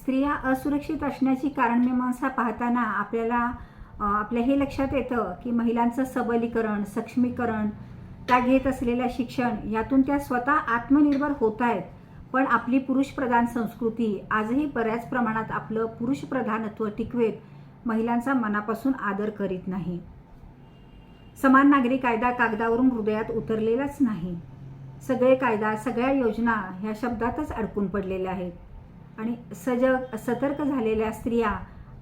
स्त्रिया असुरक्षित असण्याची कारणमीमांसा पाहताना आपल्या हे लक्षात येतं की महिलांचं सबलीकरण, सक्षमीकरण, त्या घेत असलेल्या शिक्षण यातून त्या स्वतः आत्मनिर्भर होत आहेत. पण आपली पुरुषप्रधान संस्कृती आजही बऱ्याच प्रमाणात आपलं पुरुषप्रधानत्व टिकवेत महिलांचा मनापासून आदर करीत नाही. समान नागरी कायदा कागदावरून हृदयात उतरलेलाच नाही. सगळे कायदा, सगळ्या योजना ह्या शब्दातच अडकून पडलेल्या आहेत. आणि सजग सतर्क झालेल्या स्त्रिया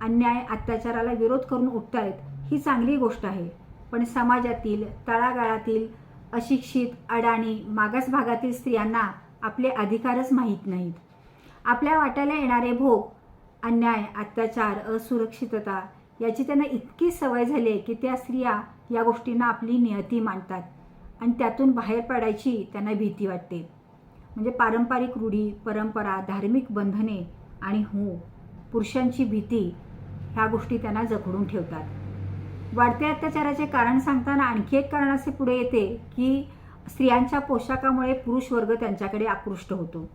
अन्याय अत्याचाराला विरोध करून उठतायत ही चांगली गोष्ट आहे. पण समाजातील तळागाळातील अशिक्षित, अडाणी, मागास भागातील स्त्रियांना आपले अधिकारच माहीत नाहीत. आपल्या वाट्याला येणारे भोग, अन्याय, अत्याचार, असुरक्षितता याची त्यांना इतकी सवय झाली आहे की त्या स्त्रिया या गोष्टींना आपली नियती मानतात आणि त्यातून बाहेर पडायची त्यांना भीती वाटते. म्हणजे पारंपरिक रूढी, परंपरा, धार्मिक बंधने आणि पुरुषांची भीती ह्या गोष्टी त्यांना जखडून ठेवतात. वाढत्या अत्याचाराचे कारण सांगताना आणखी एक कारण असे पुढे येते की स्त्रियांच्या पोशाखामुळे पुरुष वर्ग त्यांच्याकडे आकृष्ट होतो.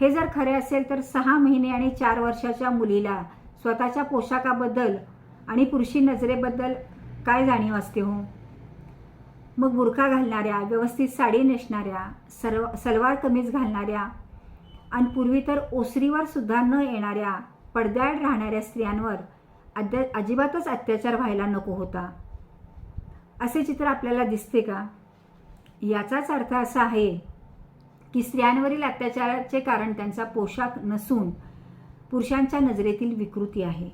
हे जर खरे असेल तर 6 महिने आणि 4 वर्षाच्या मुलीला स्वतःच्या पोशाखाबद्दल आणि पुरुषी नजरेबद्दल काय जाणीव असते हो. मग बुरखा घालणाऱ्या, व्यवस्थित साडी नेसणाऱ्या, सलवार कमीज घालणाऱ्या आणि पूर्वी तर ओसरीवर सुद्धा न येणाऱ्या, पडद्याआड राहणाऱ्या स्त्रियांवर अजिबातच अत्याचार व्हायला नको होता. असे चित्र आपल्याला दिसते का? याचाच अर्थ असा आहे की स्त्रियांवरील अत्याचाराचे कारण त्यांचा पोशाख नसून पुरुषांच्या नजरेतील विकृती आहे.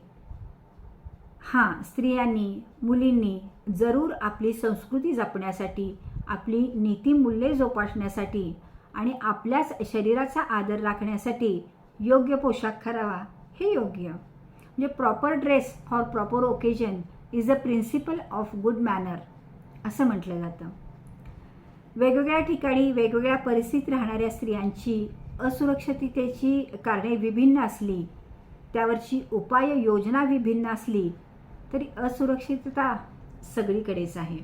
हां, स्त्रियांनी, मुलींनी जरूर आपली संस्कृती जपण्यासाठी, आपली नीतिमूल्ये जोपासण्यासाठी आणि आपल्याच शरीराचा आदर राखण्यासाठी योग्य पोशाख करावा हे योग्य. म्हणजे proper dress for proper occasion is a principle of good manner असं म्हटलं जातं. वेगवेगळ्या ठिकाणी वेगवेगळ्या परिस्थितीत राहणाऱ्या स्त्रियांची असुरक्षिततेची कारणे विभिन्न असली, त्यावरची उपाययोजना विभिन्न असली तरी असुरक्षितता सगळीकडेच आहे.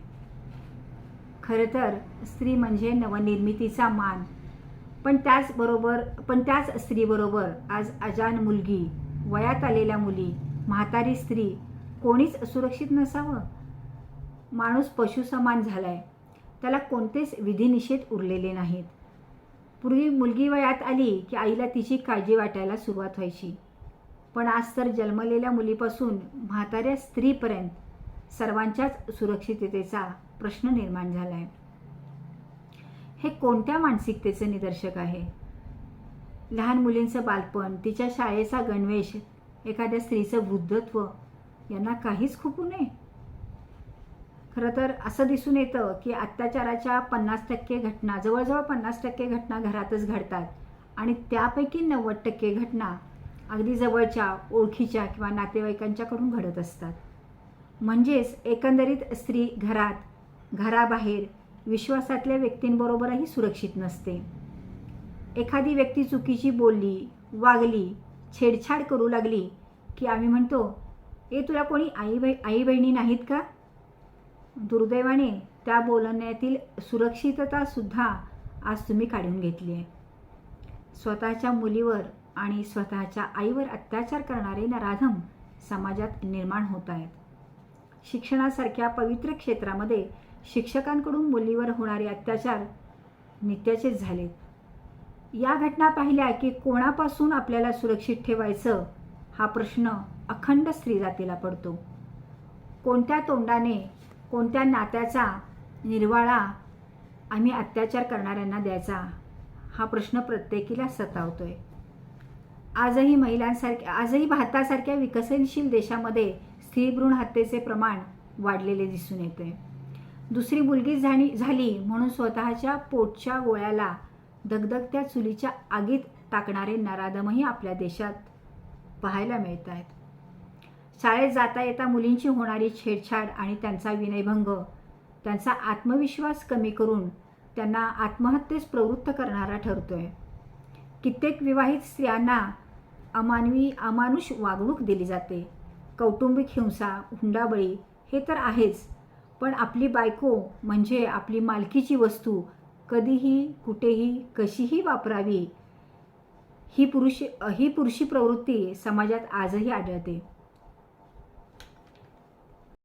खरं तर स्त्री म्हणजे नवनिर्मितीचा मान. पण त्याच स्त्रीबरोबर आज अजान मुलगी, वयात आलेल्या मुली, म्हातारी स्त्री कोणीच असुरक्षित नसावं. माणूस पशुसमान झालाय, त्याला कोणतेच विधिनिषेध उरलेले नाहीत. पूर्वी मुलगी वयात आली की आईला तिची काळजी वाटायला सुरुवात व्हायची. पण आज तर जन्मलेल्या मुलीपासून म्हाताऱ्या स्त्रीपर्यंत सर्वांच्याच सुरक्षिततेचा प्रश्न निर्माण झाला आहे. हे कोणत्या मानसिकतेचे निदर्शक आहे? लहान मुलींचं बालपण, तिच्या शाळेचा गणवेश, एखाद्या स्त्रीचं वृद्धत्व यांना काहीच खुपू नये. खरं तर असं दिसून येतं की अत्याचाराच्या 50% घटना, जवळजवळ 50% घटना घरातच घडतात आणि त्यापैकी 90% घटना अगदी जवळच्या, ओळखीच्या किंवा नातेवाईकांच्याकडून घडत असतात. म्हणजेच एकंदरीत स्त्री घरात, घराबाहेर विश्वासातल्या व्यक्तींबरोबरही सुरक्षित नसते. एखादी व्यक्ती चुकीची बोलली, वागली, छेडछाड करू लागली की आम्ही म्हणतो, तुला कोणी आई बहिणी नाहीत का? दुर्दैवाने त्या बोलण्यातील सुरक्षिततासुद्धा आज तुम्ही काढून घेतली आहे. स्वतःच्या मुलीवर आणि स्वतःच्या आईवर अत्याचार करणारे नराधम समाजात निर्माण होत आहेत. शिक्षणासारख्या पवित्र क्षेत्रामध्ये शिक्षकांकडून मुलीवर होणारे अत्याचार नित्याचेच झालेत. या घटना पाहिल्या की कोणापासून आपल्याला सुरक्षित ठेवायचं हा प्रश्न अखंड स्त्री जातीला पडतो. कोणत्या तोंडाने, कोणत्या नात्याचा निर्वाळा आम्ही अत्याचार करणाऱ्यांना द्यायचा हा प्रश्न प्रत्येकीला सतावतोय. आजही भारतासारख्या विकसनशील देशामध्ये स्त्रीभ्रूण हत्येचे प्रमाण वाढलेले दिसून येते. दुसरी मुलगी झाली म्हणून स्वतःच्या पोटच्या गोळ्याला दगदगत्या चुलीच्या आगीत टाकणारे नराधमही आपल्या देशात पाहायला मिळत आहेत. शाळेत जाता येता मुलींची होणारी छेडछाड आणि त्यांचा विनयभंग त्यांचा आत्मविश्वास कमी करून त्यांना आत्महत्येस प्रवृत्त करणारा ठरतोय. कित्येक विवाहित स्त्रियांना अमानुष वागणूक दिली जाते. कौटुंबिक हिंसा, हुंडाबळी हे तर आहेच, पण आपली बायको म्हणजे आपली मालकीची वस्तू कधीही, कुठेही, कशीही वापरावी ही पुरुषी प्रवृत्ती समाजात आजही आढळते.